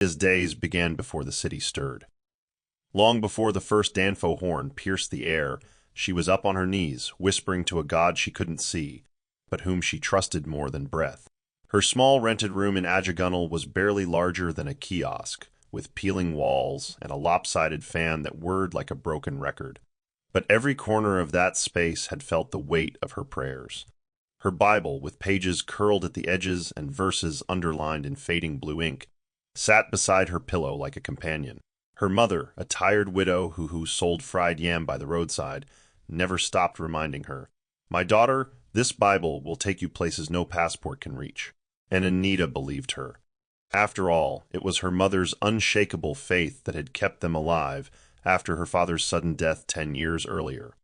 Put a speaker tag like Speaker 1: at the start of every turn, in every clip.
Speaker 1: His days began before the city stirred. Long before the first danfo horn pierced the air, she was up on her knees, whispering to a god she couldn't see, but whom she trusted more than breath. Her small rented room in Ajagunal was barely larger than a kiosk, with peeling walls and a lopsided fan that whirred like a broken record. But every corner of that space had felt the weight of her prayers. Her Bible, with pages curled at the edges and verses underlined in fading blue ink, sat beside her pillow like a companion. Her mother, a tired widow who sold fried yam by the roadside, never stopped reminding her, "My daughter, this Bible will take you places no passport can reach." And Anita believed her. After all, it was her mother's unshakable faith that had kept them alive after her father's sudden death 10 years earlier.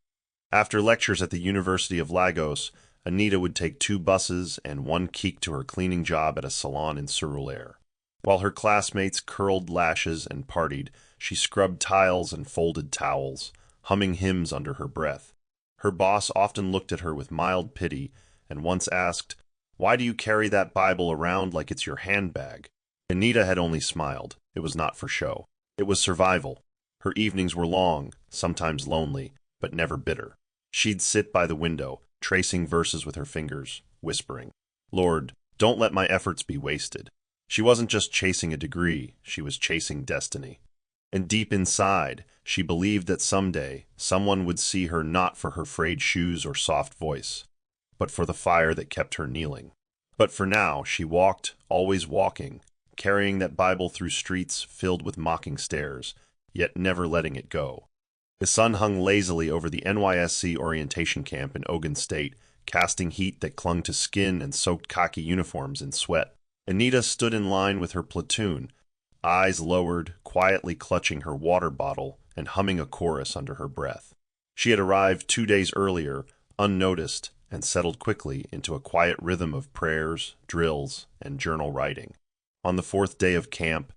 Speaker 1: After lectures at the University of Lagos, Anita would take 2 buses and 1 keek to her cleaning job at a salon in Surulere. While her classmates curled lashes and partied, she scrubbed tiles and folded towels, humming hymns under her breath. Her boss often looked at her with mild pity and once asked, "Why do you carry that Bible around like it's your handbag?" Anita had only smiled. It was not for show. It was survival. Her evenings were long, sometimes lonely, but never bitter. She'd sit by the window, tracing verses with her fingers, whispering, "Lord, don't let my efforts be wasted." She wasn't just chasing a degree, she was chasing destiny. And deep inside, she believed that someday someone would see her not for her frayed shoes or soft voice, but for the fire that kept her kneeling. But for now, she walked, always walking, carrying that Bible through streets filled with mocking stares, yet never letting it go. The sun hung lazily over the NYSC orientation camp in Ogun State, casting heat that clung to skin and soaked khaki uniforms in sweat. Anita stood in line with her platoon, eyes lowered, quietly clutching her water bottle and humming a chorus under her breath. She had arrived 2 days earlier, unnoticed, and settled quickly into a quiet rhythm of prayers, drills, and journal writing. On the 4th day of camp,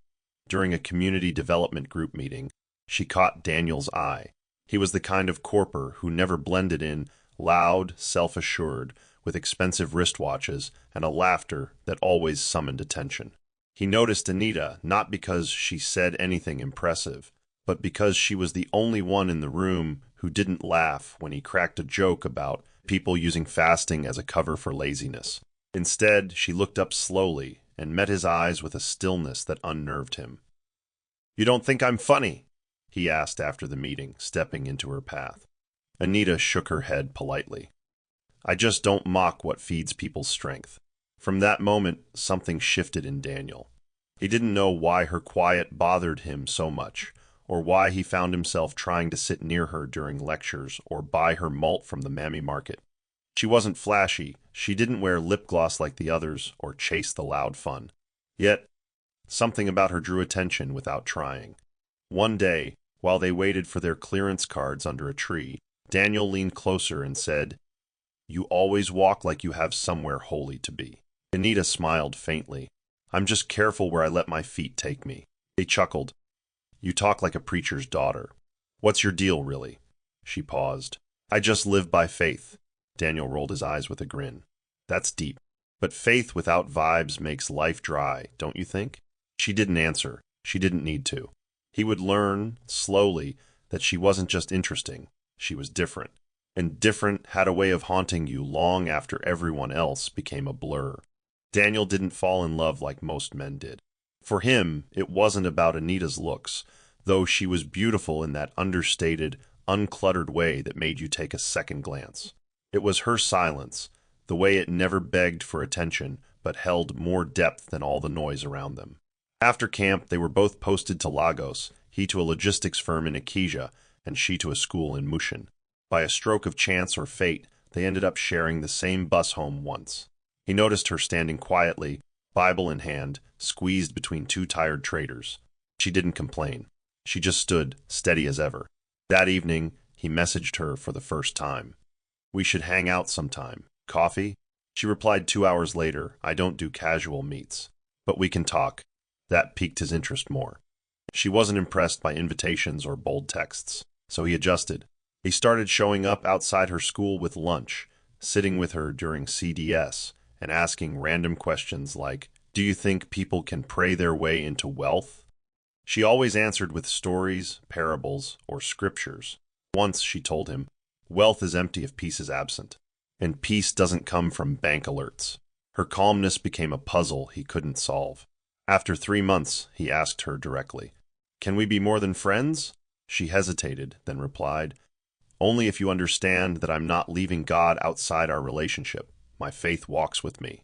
Speaker 1: during a community development group meeting, she caught Daniel's eye. He was the kind of corper who never blended in, loud, self-assured, with expensive wristwatches and a laughter that always summoned attention. He noticed Anita not because she said anything impressive, but because she was the only one in the room who didn't laugh when he cracked a joke about people using fasting as a cover for laziness. Instead, she looked up slowly and met his eyes with a stillness that unnerved him. "You don't think I'm funny?" he asked after the meeting, stepping into her path. Anita shook her head politely. "I just don't mock what feeds people's strength." From that moment, something shifted in Daniel. He didn't know why her quiet bothered him so much, or why he found himself trying to sit near her during lectures or buy her malt from the mammy market. She wasn't flashy, she didn't wear lip gloss like the others or chase the loud fun. Yet, something about her drew attention without trying. One day, while they waited for their clearance cards under a tree, Daniel leaned closer and said, "You always walk like you have somewhere holy to be." Anita smiled faintly. "I'm just careful where I let my feet take me." They chuckled. "You talk like a preacher's daughter. What's your deal, really?" She paused. "I just live by faith." Daniel rolled his eyes with a grin. "That's deep. But faith without vibes makes life dry, don't you think?" She didn't answer. She didn't need to. He would learn, slowly, that she wasn't just interesting. She was different. And different had a way of haunting you long after everyone else became a blur. Daniel didn't fall in love like most men did. For him, it wasn't about Anita's looks, though she was beautiful in that understated, uncluttered way that made you take a second glance. It was her silence, the way it never begged for attention, but held more depth than all the noise around them. After camp, they were both posted to Lagos, he to a logistics firm in Ikeja, and she to a school in Mushin. By a stroke of chance or fate, they ended up sharing the same bus home once. He noticed her standing quietly, Bible in hand, squeezed between 2 tired traders. She didn't complain. She just stood, steady as ever. That evening, he messaged her for the first time. "We should hang out sometime. Coffee?" She replied 2 hours later, "I don't do casual meets. But we can talk." That piqued his interest more. She wasn't impressed by invitations or bold texts, so he adjusted. He started showing up outside her school with lunch, sitting with her during CDS, and asking random questions like, Do you think people can pray their way into wealth? She always answered with stories, parables, or scriptures. Once she told him, wealth is empty if peace is absent, and peace doesn't come from bank alerts. Her calmness became a puzzle he couldn't solve. After 3 months, he asked her directly, "Can we be more than friends?" She hesitated, then replied, "Only if you understand that I'm not leaving God outside our relationship. My faith walks with me."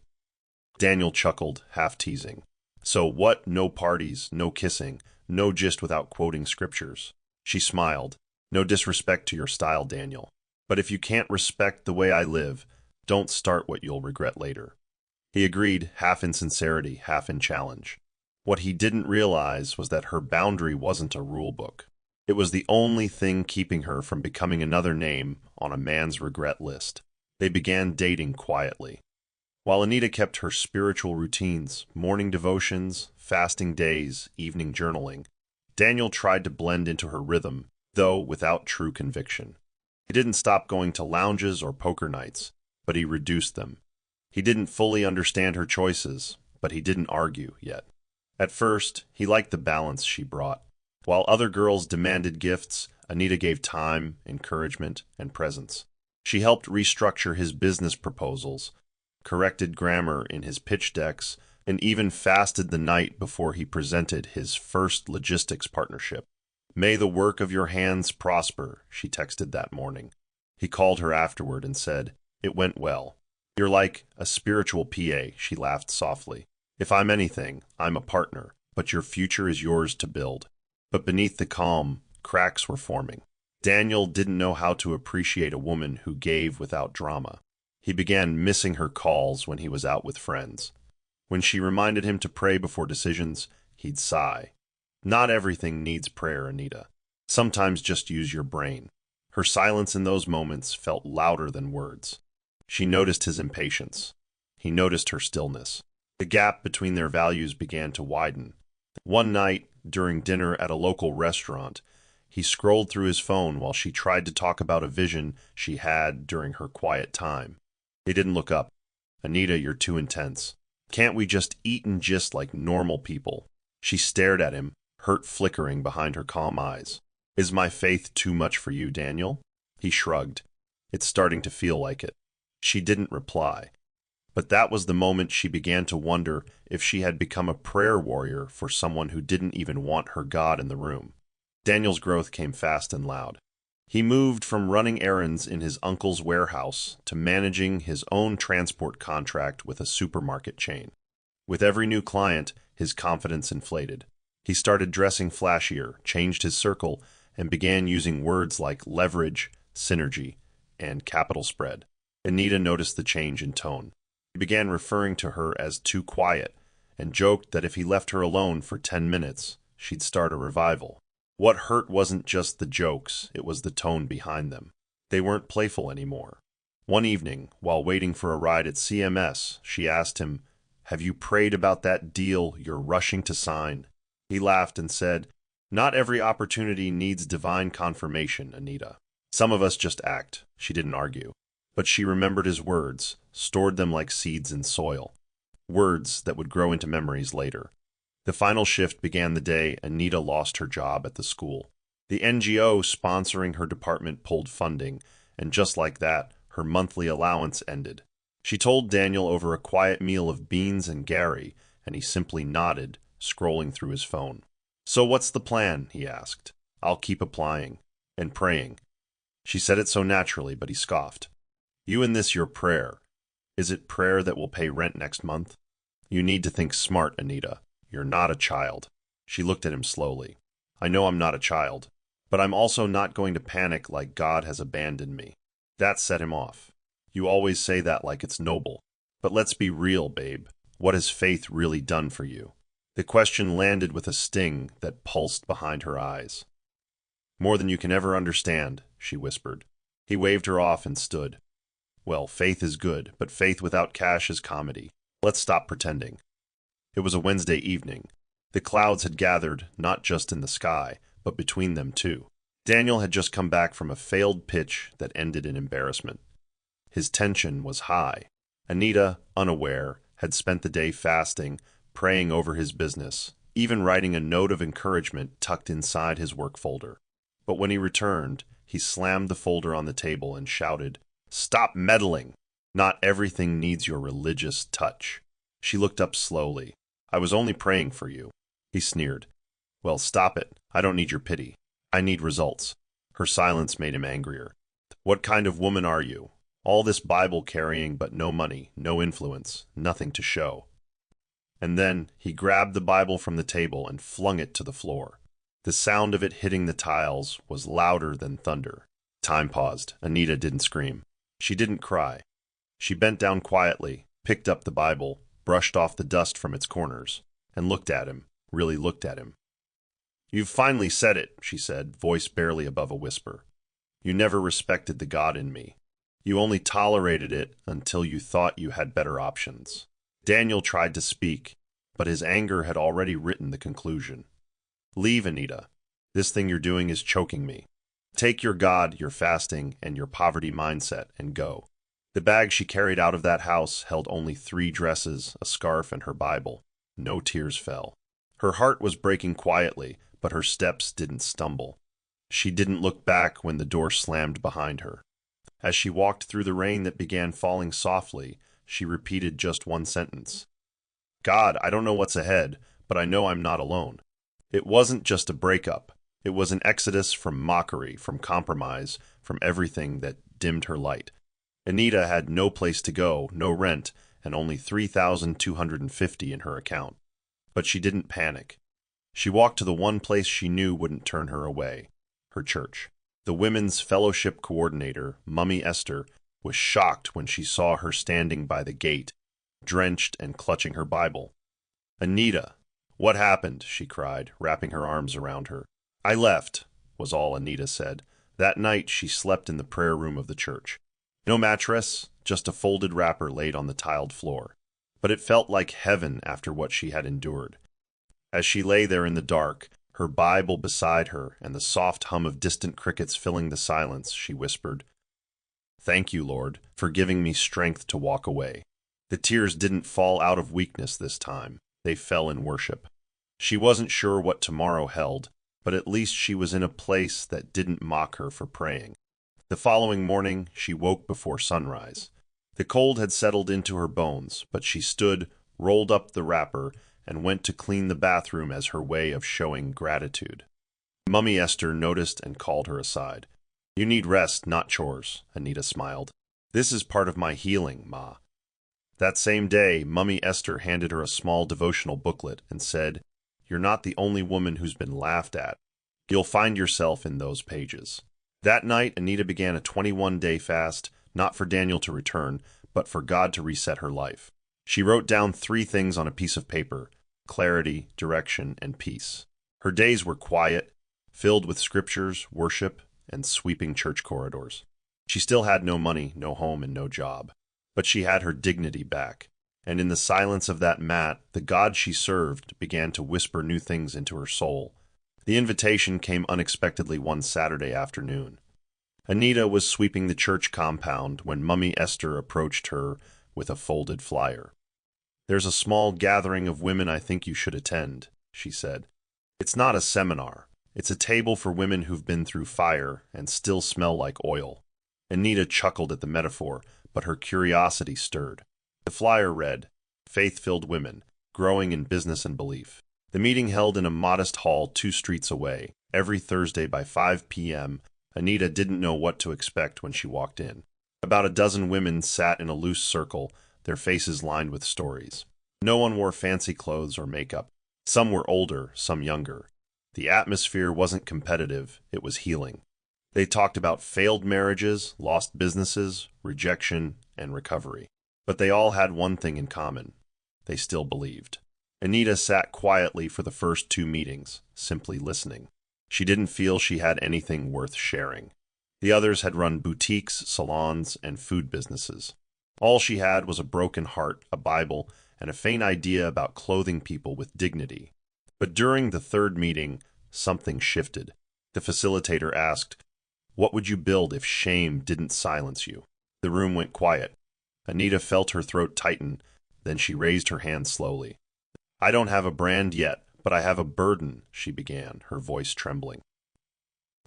Speaker 1: Daniel chuckled, half teasing. "So what? No parties, no kissing, no gist without quoting scriptures." She smiled. "No disrespect to your style, Daniel. But if you can't respect the way I live, don't start what you'll regret later." He agreed, half in sincerity, half in challenge. What he didn't realize was that her boundary wasn't a rule book. It was the only thing keeping her from becoming another name on a man's regret list. They began dating quietly. While Anita kept her spiritual routines, morning devotions, fasting days, evening journaling, Daniel tried to blend into her rhythm, though without true conviction. He didn't stop going to lounges or poker nights, but he reduced them. He didn't fully understand her choices, but he didn't argue yet. At first, he liked the balance she brought. While other girls demanded gifts, Anita gave time, encouragement, and presence. She helped restructure his business proposals, corrected grammar in his pitch decks, and even fasted the night before he presented his first logistics partnership. "May the work of your hands prosper," she texted that morning. He called her afterward and said, "It went well." "You're like a spiritual PA," she laughed softly. "If I'm anything, I'm a partner, but your future is yours to build." But beneath the calm, cracks were forming. Daniel didn't know how to appreciate a woman who gave without drama. He began missing her calls when he was out with friends. When she reminded him to pray before decisions, he'd sigh. "Not everything needs prayer, Anita. Sometimes just use your brain." Her silence in those moments felt louder than words. She noticed his impatience. He noticed her stillness. The gap between their values began to widen. One night, during dinner at a local restaurant, he scrolled through his phone while she tried to talk about a vision she had during her quiet time. They didn't look up. "Anita, you're too intense. Can't we just eat and gist like normal people?" She stared at him, hurt flickering behind her calm eyes. "Is my faith too much for you, Daniel?" He shrugged. "It's starting to feel like it." She didn't reply. But that was the moment she began to wonder if she had become a prayer warrior for someone who didn't even want her God in the room. Daniel's growth came fast and loud. He moved from running errands in his uncle's warehouse to managing his own transport contract with a supermarket chain. With every new client, his confidence inflated. He started dressing flashier, changed his circle, and began using words like leverage, synergy, and capital spread. Anita noticed the change in tone. He began referring to her as too quiet, and joked that if he left her alone for 10 minutes, she'd start a revival. What hurt wasn't just the jokes, it was the tone behind them. They weren't playful anymore. One evening, while waiting for a ride at CMS, she asked him, "Have you prayed about that deal you're rushing to sign?" He laughed and said, "Not every opportunity needs divine confirmation, Anita. Some of us just act." She didn't argue. But she remembered his words, stored them like seeds in soil. Words that would grow into memories later. The final shift began the day Anita lost her job at the school. The NGO sponsoring her department pulled funding, and just like that, her monthly allowance ended. She told Daniel over a quiet meal of beans and Gary, and he simply nodded, scrolling through his phone. "So what's the plan?" he asked. "I'll keep applying and praying." She said it so naturally, but he scoffed. "You and this your prayer. Is it prayer that will pay rent next month? You need to think smart, Anita. You're not a child." She looked at him slowly. "I know I'm not a child, but I'm also not going to panic like God has abandoned me." That set him off. "You always say that like it's noble. But let's be real, babe. What has faith really done for you?" The question landed with a sting that pulsed behind her eyes. "More than you can ever understand," she whispered. He waved her off and stood. "Well, faith is good, but faith without cash is comedy. Let's stop pretending." It was a Wednesday evening. The clouds had gathered, not just in the sky, but between them too. Daniel had just come back from a failed pitch that ended in embarrassment. His tension was high. Anita, unaware, had spent the day fasting, praying over his business, even writing a note of encouragement tucked inside his work folder. But when he returned, he slammed the folder on the table and shouted, "Stop meddling! Not everything needs your religious touch." She looked up slowly. "I was only praying for you." He sneered. "Well, stop it. I don't need your pity. I need results." Her silence made him angrier. "What kind of woman are you? All this Bible carrying, but no money, no influence, nothing to show." And then he grabbed the Bible from the table and flung it to the floor. The sound of it hitting the tiles was louder than thunder. Time paused. Anita didn't scream. She didn't cry. She bent down quietly, picked up the Bible, brushed off the dust from its corners, and looked at him, really looked at him. "You've finally said it," she said, voice barely above a whisper. "You never respected the God in me. You only tolerated it until you thought you had better options." Daniel tried to speak, but his anger had already written the conclusion. "Leave, Anita. This thing you're doing is choking me. Take your God, your fasting, and your poverty mindset and go." The bag she carried out of that house held only 3 dresses, a scarf, and her Bible. No tears fell. Her heart was breaking quietly, but her steps didn't stumble. She didn't look back when the door slammed behind her. As she walked through the rain that began falling softly, she repeated just one sentence. "God, I don't know what's ahead, but I know I'm not alone." It wasn't just a breakup. It was an exodus from mockery, from compromise, from everything that dimmed her light. Anita had no place to go, no rent, and only $3,250 in her account. But she didn't panic. She walked to the one place she knew wouldn't turn her away, her church. The women's fellowship coordinator, Mummy Esther, was shocked when she saw her standing by the gate, drenched and clutching her Bible. "Anita, what happened?" she cried, wrapping her arms around her. "I left," was all Anita said. That night she slept in the prayer room of the church. No mattress, just a folded wrapper laid on the tiled floor. But it felt like heaven after what she had endured. As she lay there in the dark, her Bible beside her and the soft hum of distant crickets filling the silence, she whispered, "Thank you, Lord, for giving me strength to walk away." The tears didn't fall out of weakness this time. They fell in worship. She wasn't sure what tomorrow held, but at least she was in a place that didn't mock her for praying. The following morning, she woke before sunrise. The cold had settled into her bones, but she stood, rolled up the wrapper, and went to clean the bathroom as her way of showing gratitude. Mummy Esther noticed and called her aside. "You need rest, not chores," Anita smiled. "This is part of my healing, Ma." That same day, Mummy Esther handed her a small devotional booklet and said, "You're not the only woman who's been laughed at. You'll find yourself in those pages." That night, Anita began a 21-day fast, not for Daniel to return, but for God to reset her life. She wrote down 3 things on a piece of paper: clarity, direction, and peace. Her days were quiet, filled with scriptures, worship, and sweeping church corridors. She still had no money, no home, and no job. But she had her dignity back. And in the silence of that mat, the God she served began to whisper new things into her soul. The invitation came unexpectedly one Saturday afternoon. Anita was sweeping the church compound when Mummy Esther approached her with a folded flyer. "There's a small gathering of women I think you should attend," she said. "It's not a seminar. It's a table for women who've been through fire and still smell like oil." Anita chuckled at the metaphor, but her curiosity stirred. The flyer read, "Faith-filled women, growing in business and belief." The meeting held in a modest hall 2 streets away. Every Thursday by 5 p.m., Anita didn't know what to expect when she walked in. About a dozen women sat in a loose circle, their faces lined with stories. No one wore fancy clothes or makeup. Some were older, some younger. The atmosphere wasn't competitive, it was healing. They talked about failed marriages, lost businesses, rejection, and recovery. But they all had one thing in common. They still believed. Anita sat quietly for the first 2 meetings, simply listening. She didn't feel she had anything worth sharing. The others had run boutiques, salons, and food businesses. All she had was a broken heart, a Bible, and a faint idea about clothing people with dignity. But during the 3rd meeting, something shifted. The facilitator asked, "What would you build if shame didn't silence you?" The room went quiet. Anita felt her throat tighten, then she raised her hand slowly. I don't have a brand yet, but I have a burden, she began, her voice trembling.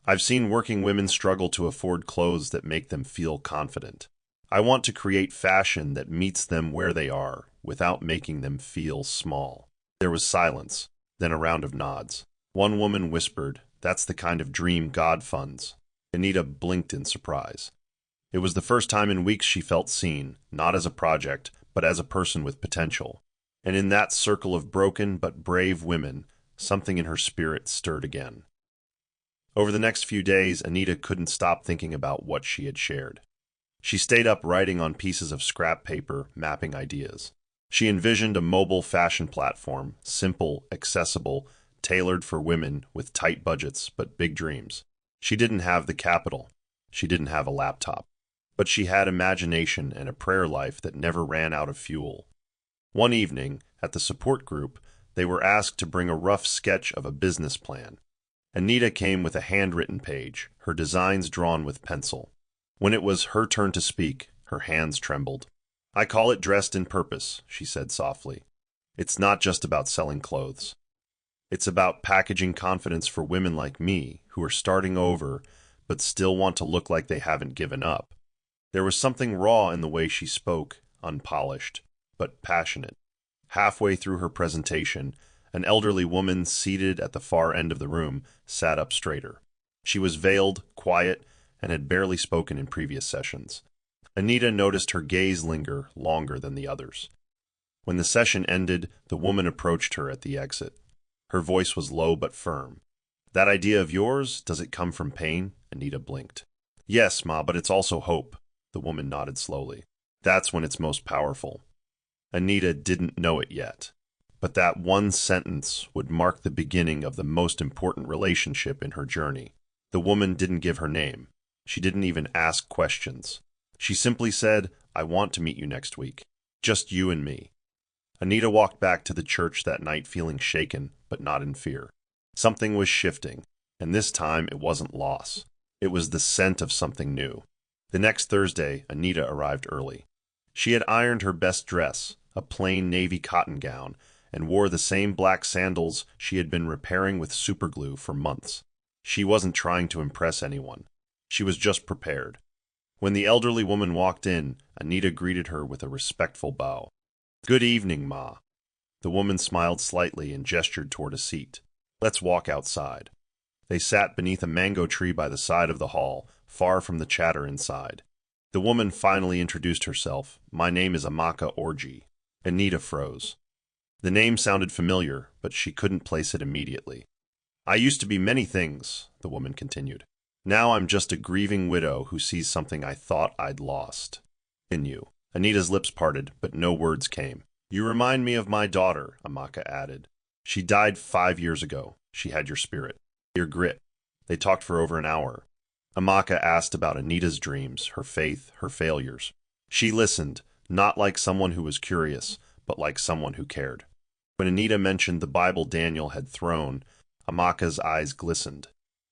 Speaker 1: I've seen working women struggle to afford clothes that make them feel confident. I want to create fashion that meets them where they are, without making them feel small. There was silence, then a round of nods. One woman whispered, "That's the kind of dream God funds." Anita blinked in surprise. It was the first time in weeks she felt seen, not as a project, but as a person with potential. And in that circle of broken but brave women, something in her spirit stirred again. Over the next few days, Anita couldn't stop thinking about what she had shared. She stayed up writing on pieces of scrap paper, mapping ideas. She envisioned a mobile fashion platform, simple, accessible, tailored for women with tight budgets but big dreams. She didn't have the capital. She didn't have a laptop. But she had imagination and a prayer life that never ran out of fuel. One evening, at the support group, they were asked to bring a rough sketch of a business plan. Anita came with a handwritten page, her designs drawn with pencil. When it was her turn to speak, her hands trembled. "I call it dressed in purpose," she said softly. "It's not just about selling clothes. It's about packaging confidence for women like me, who are starting over, but still want to look like they haven't given up." There was something raw in the way she spoke, unpolished, but passionate. Halfway through her presentation, an elderly woman seated at the far end of the room sat up straighter. She was veiled, quiet, and had barely spoken in previous sessions. Anita noticed her gaze linger longer than the others. When the session ended, the woman approached her at the exit. Her voice was low but firm. "That idea of yours, does it come from pain?" Anita blinked. "Yes, Ma, but it's also hope." The woman nodded slowly. "That's when it's most powerful." Anita didn't know it yet, but that one sentence would mark the beginning of the most important relationship in her journey. The woman didn't give her name. She didn't even ask questions. She simply said, "I want to meet you next week. Just you and me." Anita walked back to the church that night feeling shaken, but not in fear. Something was shifting, and this time it wasn't loss. It was the scent of something new. The next Thursday, Anita arrived early. She had ironed her best dress, a plain navy cotton gown, and wore the same black sandals she had been repairing with superglue for months. She wasn't trying to impress anyone. She was just prepared. When the elderly woman walked in, Anita greeted her with a respectful bow. "Good evening, Ma." The woman smiled slightly and gestured toward a seat. "Let's walk outside." They sat beneath a mango tree by the side of the hall, far from the chatter inside. The woman finally introduced herself. "My name is Amaka Orji." Anita froze. The name sounded familiar, but she couldn't place it immediately. "I used to be many things," the woman continued. "Now I'm just a grieving widow who sees something I thought I'd lost. In you." Anita's lips parted, but no words came. "You remind me of my daughter," Amaka added. "She died 5 years ago. She had your spirit, your grit." They talked for over an hour. Amaka asked about Anita's dreams, her faith, her failures. She listened, not like someone who was curious, but like someone who cared. When Anita mentioned the Bible Daniel had thrown, Amaka's eyes glistened.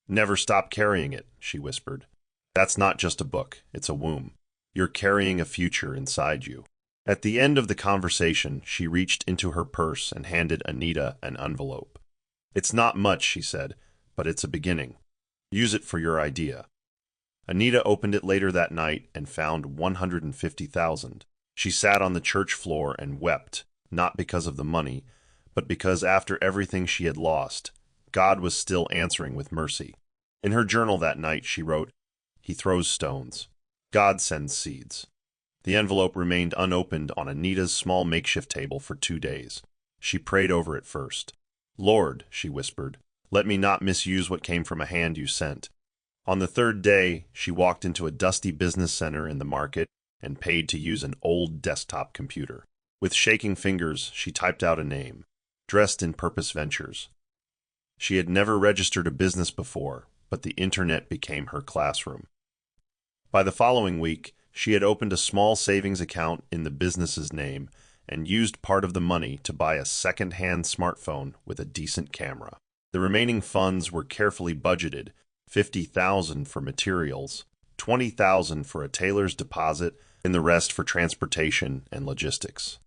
Speaker 1: "Never stop carrying it," she whispered. "That's not just a book, it's a womb. You're carrying a future inside you." At the end of the conversation, she reached into her purse and handed Anita an envelope. "It's not much," she said, "but it's a beginning. Use it for your idea." Anita opened it later that night and found 150,000. She sat on the church floor and wept, not because of the money, but because after everything she had lost, God was still answering with mercy. In her journal that night, she wrote, "He throws stones. God sends seeds." The envelope remained unopened on Anita's small makeshift table for 2 days. She prayed over it first. "Lord," she whispered, "let me not misuse what came from a hand you sent." On the 3rd day, she walked into a dusty business center in the market and paid to use an old desktop computer. With shaking fingers, she typed out a name, Dressed in Purpose Ventures. She had never registered a business before, but the internet became her classroom. By the following week, she had opened a small savings account in the business's name and used part of the money to buy a second-hand smartphone with a decent camera. The remaining funds were carefully budgeted, 50,000 for materials, 20,000 for a tailor's deposit, and the rest for transportation and logistics.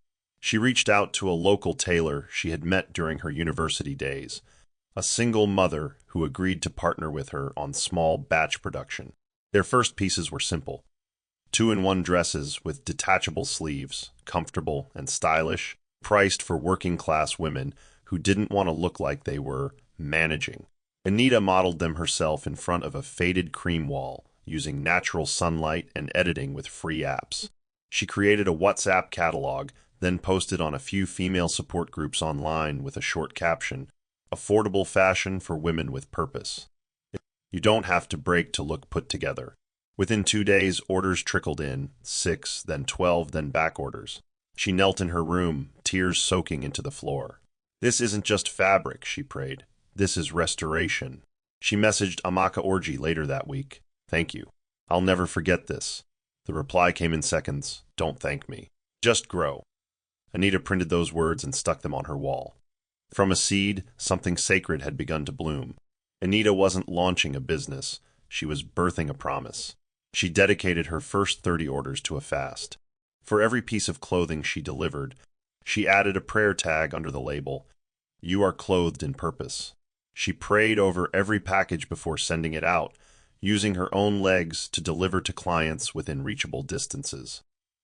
Speaker 1: She reached out to a local tailor she had met during her university days, a single mother who agreed to partner with her on small batch production. Their first pieces were simple. 2-in-1 dresses with detachable sleeves, comfortable and stylish, priced for working-class women who didn't want to look like they were managing. Anita modeled them herself in front of a faded cream wall, using natural sunlight and editing with free apps. She created a WhatsApp catalog, then posted on a few female support groups online with a short caption, "Affordable fashion for women with purpose." You don't have to break to look put together. Within 2 days, orders trickled in, 6, then 12, then back orders. She knelt in her room, tears soaking into the floor. "This isn't just fabric," she prayed. "This is restoration." She messaged Amaka Orji later that week. "Thank you. I'll never forget this." The reply came in seconds. "Don't thank me. Just grow." Anita printed those words and stuck them on her wall. From a seed, something sacred had begun to bloom. Anita wasn't launching a business. She was birthing a promise. She dedicated her first 30 orders to a fast. For every piece of clothing she delivered, she added a prayer tag under the label, "You are clothed in purpose." She prayed over every package before sending it out, using her own legs to deliver to clients within reachable distances.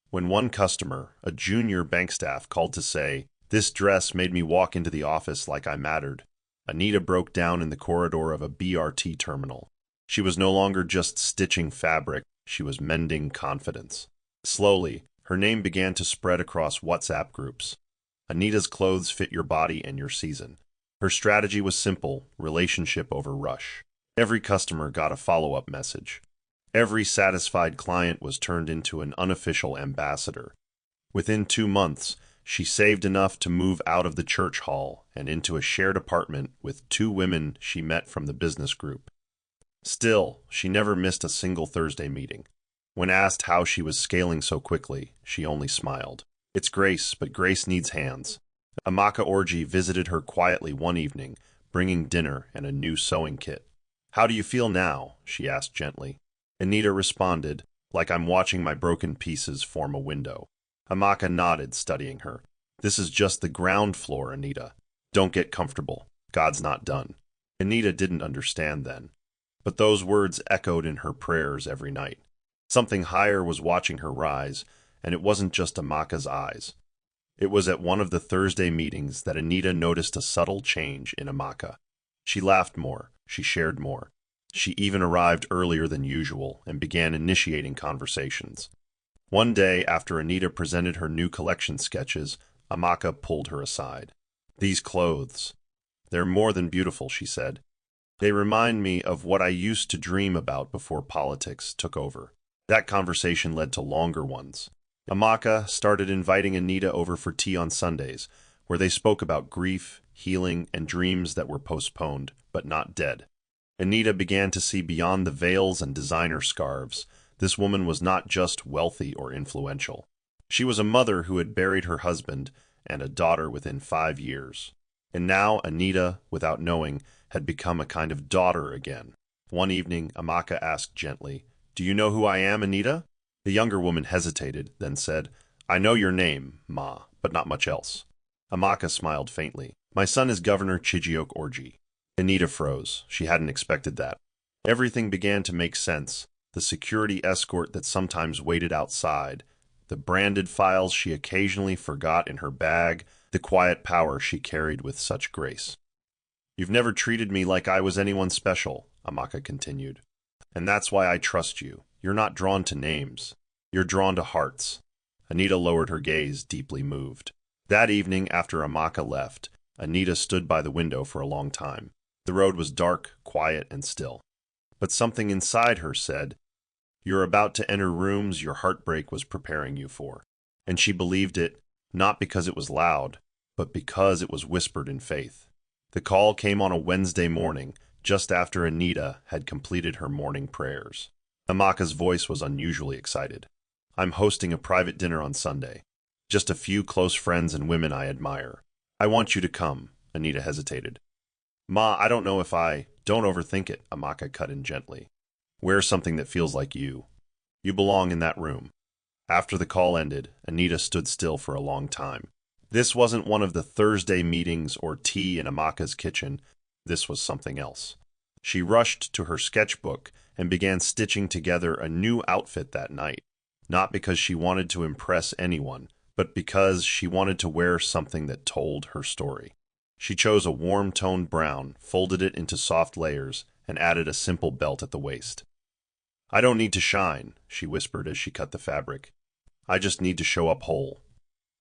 Speaker 1: When one customer, a junior bank staff, called to say, "This dress made me walk into the office like I mattered," Anita broke down in the corridor of a BRT terminal. She was no longer just stitching fabric, she was mending confidence. Slowly, her name began to spread across WhatsApp groups. Anita's clothes fit your body and your season. Her strategy was simple: relationship over rush. Every customer got a follow-up message. Every satisfied client was turned into an unofficial ambassador. Within 2 months, she saved enough to move out of the church hall and into a shared apartment with 2 women she met from the business group. Still, she never missed a single Thursday meeting. When asked how she was scaling so quickly, she only smiled. "It's grace, but grace needs hands." Amaka Orji visited her quietly one evening, bringing dinner and a new sewing kit. "How do you feel now?" she asked gently. Anita responded, "Like I'm watching my broken pieces form a window." Amaka nodded, studying her. "This is just the ground floor, Anita. Don't get comfortable. God's not done." Anita didn't understand then, but those words echoed in her prayers every night. Something higher was watching her rise, and it wasn't just Amaka's eyes. It was at one of the Thursday meetings that Anita noticed a subtle change in Amaka. She laughed more, she shared more. She even arrived earlier than usual and began initiating conversations. One day, after Anita presented her new collection sketches, Amaka pulled her aside. "These clothes, they're more than beautiful," she said. "They remind me of what I used to dream about before politics took over." That conversation led to longer ones. Amaka started inviting Anita over for tea on Sundays, where they spoke about grief, healing, and dreams that were postponed, but not dead. Anita began to see beyond the veils and designer scarves. This woman was not just wealthy or influential. She was a mother who had buried her husband and a daughter within 5 years. And now Anita, without knowing, had become a kind of daughter again. One evening, Amaka asked gently, "Do you know who I am, Anita?" The younger woman hesitated, then said, "I know your name, Ma, but not much else." Amaka smiled faintly. "My son is Governor Chijioke Orji." Anita froze. She hadn't expected that. Everything began to make sense. The security escort that sometimes waited outside, the branded files she occasionally forgot in her bag, the quiet power she carried with such grace. "You've never treated me like I was anyone special," Amaka continued. "And that's why I trust you. You're not drawn to names. You're drawn to hearts." Anita lowered her gaze, deeply moved. That evening, after Amaka left, Anita stood by the window for a long time. The road was dark, quiet, and still. But something inside her said, "You're about to enter rooms your heartbreak was preparing you for." And she believed it, not because it was loud, but because it was whispered in faith. The call came on a Wednesday morning, just after Anita had completed her morning prayers. Amaka's voice was unusually excited. "I'm hosting a private dinner on Sunday. Just a few close friends and women I admire. I want you to come." Anita hesitated. "Ma, I don't know if I..." "Don't overthink it," Amaka cut in gently. "Wear something that feels like you. You belong in that room." After the call ended, Anita stood still for a long time. This wasn't one of the Thursday meetings or tea in Amaka's kitchen. This was something else. She rushed to her sketchbook and began stitching together a new outfit that night, not because she wanted to impress anyone, but because she wanted to wear something that told her story. She chose a warm-toned brown, folded it into soft layers, and added a simple belt at the waist. "I don't need to shine," she whispered as she cut the fabric. "I just need to show up whole."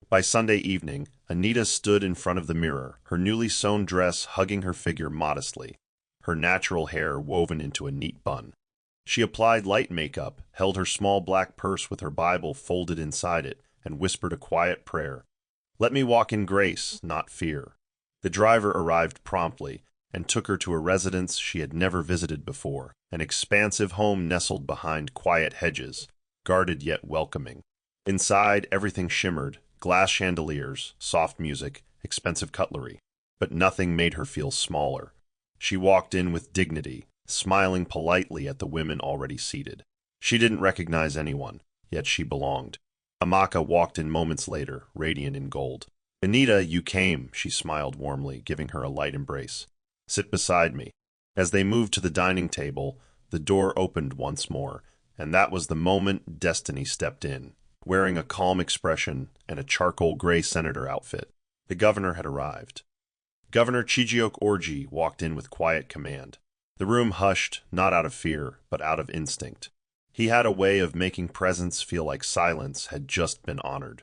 Speaker 1: By Sunday evening, Anita stood in front of the mirror, her newly sewn dress hugging her figure modestly, her natural hair woven into a neat bun. She applied light makeup, held her small black purse with her Bible folded inside it, and whispered a quiet prayer. "Let me walk in grace, not fear." The driver arrived promptly and took her to a residence she had never visited before, an expansive home nestled behind quiet hedges, guarded yet welcoming. Inside, everything shimmered, glass chandeliers, soft music, expensive cutlery, but nothing made her feel smaller. She walked in with dignity, smiling politely at the women already seated. She didn't recognize anyone, yet she belonged. Amaka walked in moments later, radiant in gold. "Anita, you came," she smiled warmly, giving her a light embrace. "Sit beside me." As they moved to the dining table, the door opened once more, and that was the moment destiny stepped in, wearing a calm expression and a charcoal gray senator outfit. The governor had arrived. Governor Chijioke Orji walked in with quiet command. The room hushed, not out of fear, but out of instinct. He had a way of making presence feel like silence had just been honored.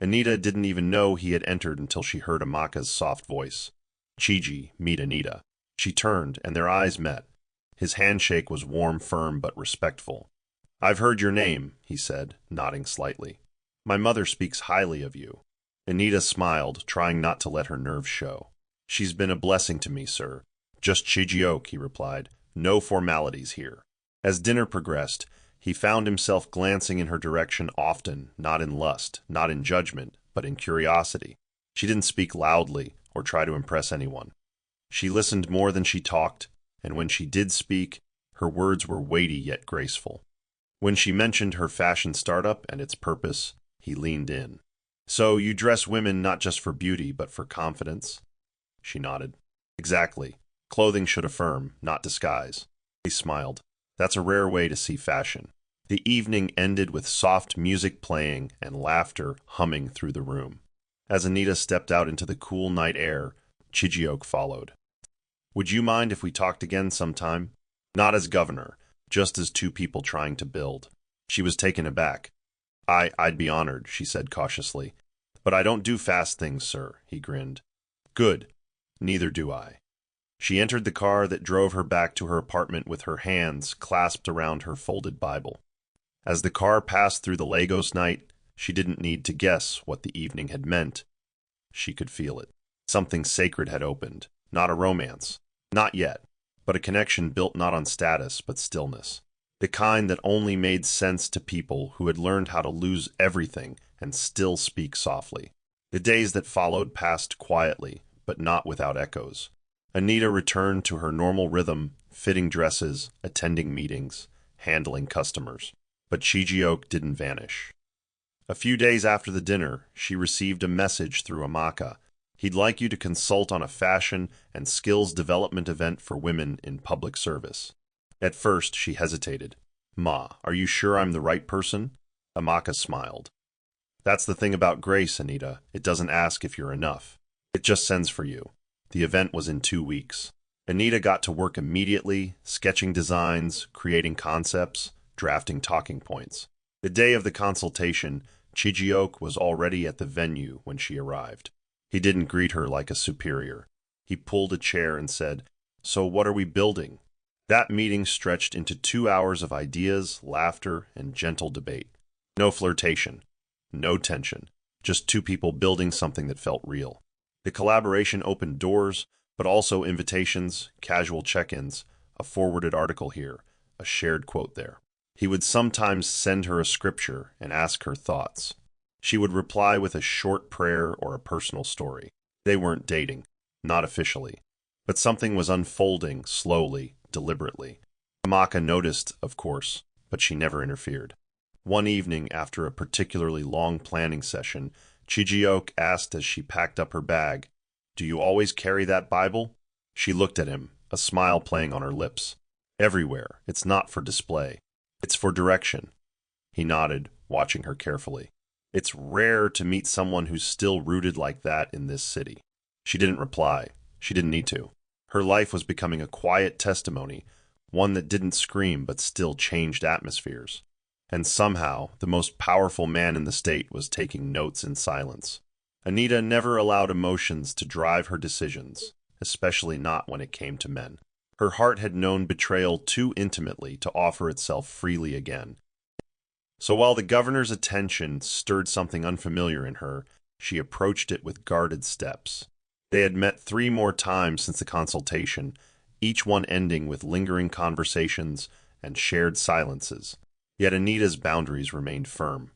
Speaker 1: Anita didn't even know he had entered until she heard Amaka's soft voice. "Chiji, meet Anita." She turned, and their eyes met. His handshake was warm, firm, but respectful. "I've heard your name," he said, nodding slightly. "My mother speaks highly of you." Anita smiled, trying not to let her nerves show. "She's been a blessing to me, sir." "Just Chijioke," he replied. "No formalities here." As dinner progressed, he found himself glancing in her direction often, not in lust, not in judgment, but in curiosity. She didn't speak loudly or try to impress anyone. She listened more than she talked, and when she did speak, her words were weighty yet graceful. When she mentioned her fashion startup and its purpose, he leaned in. "So you dress women not just for beauty, but for confidence?" She nodded. "Exactly. Clothing should affirm, not disguise." He smiled. "That's a rare way to see fashion." The evening ended with soft music playing and laughter humming through the room. As Anita stepped out into the cool night air, Chijioke followed. "Would you mind if we talked again sometime?" Not as governor, just as two people trying to build. She was taken aback. I'd be honored," she said cautiously. "But I don't do fast things, sir," he grinned. "Good. Neither do I." She entered the car that drove her back to her apartment with her hands clasped around her folded Bible. As the car passed through the Lagos night, she didn't need to guess what the evening had meant. She could feel it. Something sacred had opened. Not a romance. Not yet. But a connection built not on status, but stillness. The kind that only made sense to people who had learned how to lose everything and still speak softly. The days that followed passed quietly, but not without echoes. Anita returned to her normal rhythm, fitting dresses, attending meetings, handling customers. But Chijioke didn't vanish. A few days after the dinner, she received a message through Amaka. "He'd like you to consult on a fashion and skills development event for women in public service." At first, she hesitated. "Ma, are you sure I'm the right person?" Amaka smiled. "That's the thing about grace, Anita. It doesn't ask if you're enough. It just sends for you." The event was in 2 weeks. Anita got to work immediately, sketching designs, creating concepts, drafting talking points. The day of the consultation, Chijioke was already at the venue when she arrived. He didn't greet her like a superior. He pulled a chair and said, "So what are we building?" That meeting stretched into 2 hours of ideas, laughter, and gentle debate. No flirtation, no tension, just two people building something that felt real. The collaboration opened doors, but also invitations, casual check-ins, a forwarded article here, a shared quote there. He would sometimes send her a scripture and ask her thoughts. She would reply with a short prayer or a personal story. They weren't dating, not officially, but something was unfolding slowly, deliberately. Amaka noticed, of course, but she never interfered. One evening, after a particularly long planning session, Chijiok asked as she packed up her bag. "Do you always carry that Bible?" She looked at him, a smile playing on her lips. "Everywhere. It's not for display. It's for direction." He nodded, watching her carefully. "It's rare to meet someone who's still rooted like that in this city." She didn't reply. She didn't need to. Her life was becoming a quiet testimony, one that didn't scream but still changed atmospheres. And somehow, the most powerful man in the state was taking notes in silence. Anita never allowed emotions to drive her decisions, especially not when it came to men. Her heart had known betrayal too intimately to offer itself freely again. So while the governor's attention stirred something unfamiliar in her, she approached it with guarded steps. They had met 3 more times since the consultation, each one ending with lingering conversations and shared silences. Yet Anita's boundaries remained firm.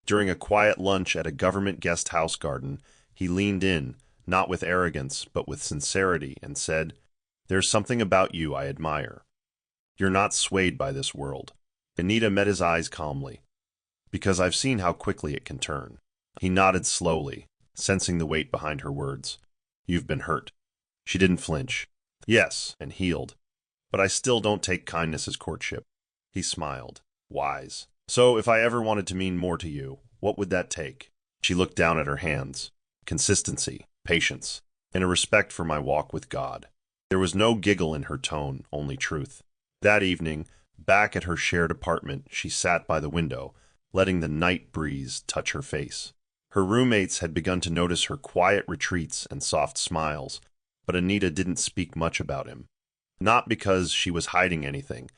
Speaker 1: During a quiet lunch at a government guest house garden, he leaned in, not with arrogance, but with sincerity, and said, "There's something about you I admire. You're not swayed by this world." Anita met his eyes calmly. "Because I've seen how quickly it can turn." He nodded slowly, sensing the weight behind her words. "You've been hurt." She didn't flinch. "Yes, and healed. But I still don't take kindness as courtship." He smiled. Wise. "So if I ever wanted to mean more to you, what would that take?" She looked down at her hands. "Consistency, patience, and a respect for my walk with God." There was no giggle in her tone, only truth. That evening, back at her shared apartment, she sat by the window, letting the night breeze touch her face. Her roommates had begun to notice her quiet retreats and soft smiles, but Anita didn't speak much about him. Not because she was hiding anything,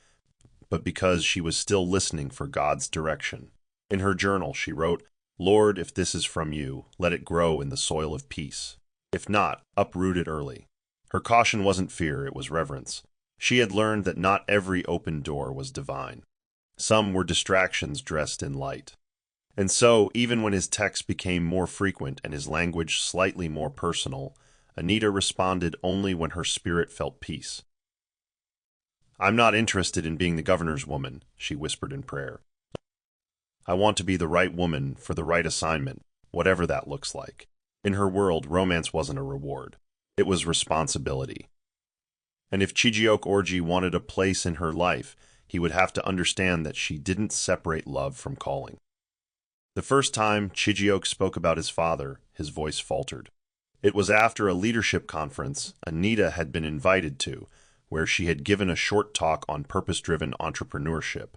Speaker 1: but because she was still listening for God's direction. In her journal, she wrote, "Lord, if this is from you, let it grow in the soil of peace. If not, uproot it early." Her caution wasn't fear, it was reverence. She had learned that not every open door was divine. Some were distractions dressed in light. And so, even when his texts became more frequent and his language slightly more personal, Anita responded only when her spirit felt peace. "I'm not interested in being the governor's woman," she whispered in prayer. "I want to be the right woman for the right assignment, whatever that looks like." In her world, romance wasn't a reward. It was responsibility. And if Chijiok Orji wanted a place in her life, he would have to understand that she didn't separate love from calling. The first time Chijiok spoke about his father, his voice faltered. It was after a leadership conference Anita had been invited to, where she had given a short talk on purpose-driven entrepreneurship.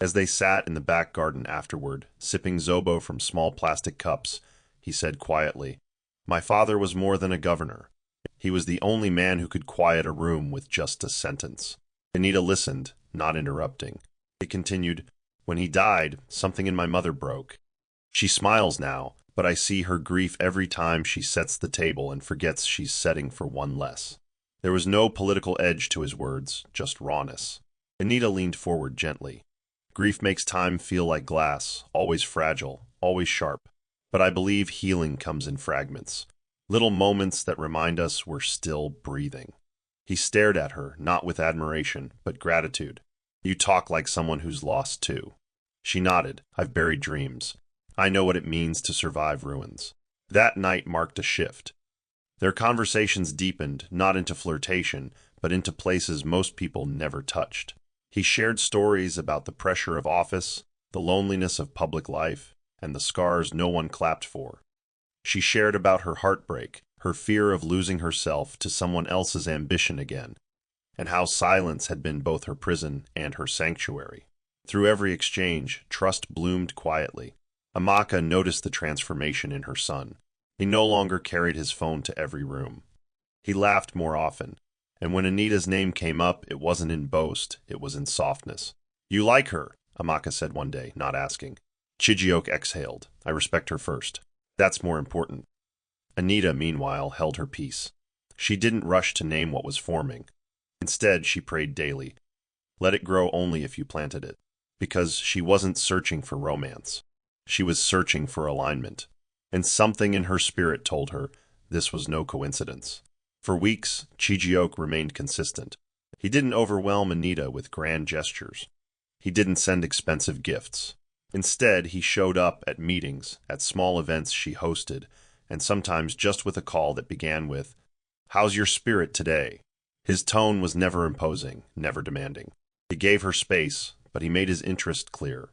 Speaker 1: As they sat in the back garden afterward, sipping Zobo from small plastic cups, he said quietly, "My father was more than a governor. He was the only man who could quiet a room with just a sentence." Anita listened, not interrupting. He continued, "When he died, something in my mother broke. She smiles now, but I see her grief every time she sets the table and forgets she's setting for one less." There was no political edge to his words, just rawness. Anita leaned forward gently. "Grief makes time feel like glass, always fragile, always sharp. But I believe healing comes in fragments, little moments that remind us we're still breathing." He stared at her, not with admiration, but gratitude. "You talk like someone who's lost too." She nodded. "I've buried dreams. I know what it means to survive ruins." That night marked a shift. Their conversations deepened, not into flirtation, but into places most people never touched. He shared stories about the pressure of office, the loneliness of public life, and the scars no one clapped for. She shared about her heartbreak, her fear of losing herself to someone else's ambition again, and how silence had been both her prison and her sanctuary. Through every exchange, trust bloomed quietly. Amaka noticed the transformation in her son. He no longer carried his phone to every room. He laughed more often, and when Anita's name came up, it wasn't in boast, it was in softness. "You like her," Amaka said one day, not asking. Chijiok exhaled. "I respect her first. That's more important." Anita, meanwhile, held her peace. She didn't rush to name what was forming. Instead, she prayed daily. Let it grow only if you planted it. Because she wasn't searching for romance. She was searching for alignment. And something in her spirit told her this was no coincidence. For weeks, Chijiok remained consistent. He didn't overwhelm Anita with grand gestures. He didn't send expensive gifts. Instead, he showed up at meetings, at small events she hosted, and sometimes just with a call that began with, "How's your spirit today?" His tone was never imposing, never demanding. He gave her space, but he made his interest clear.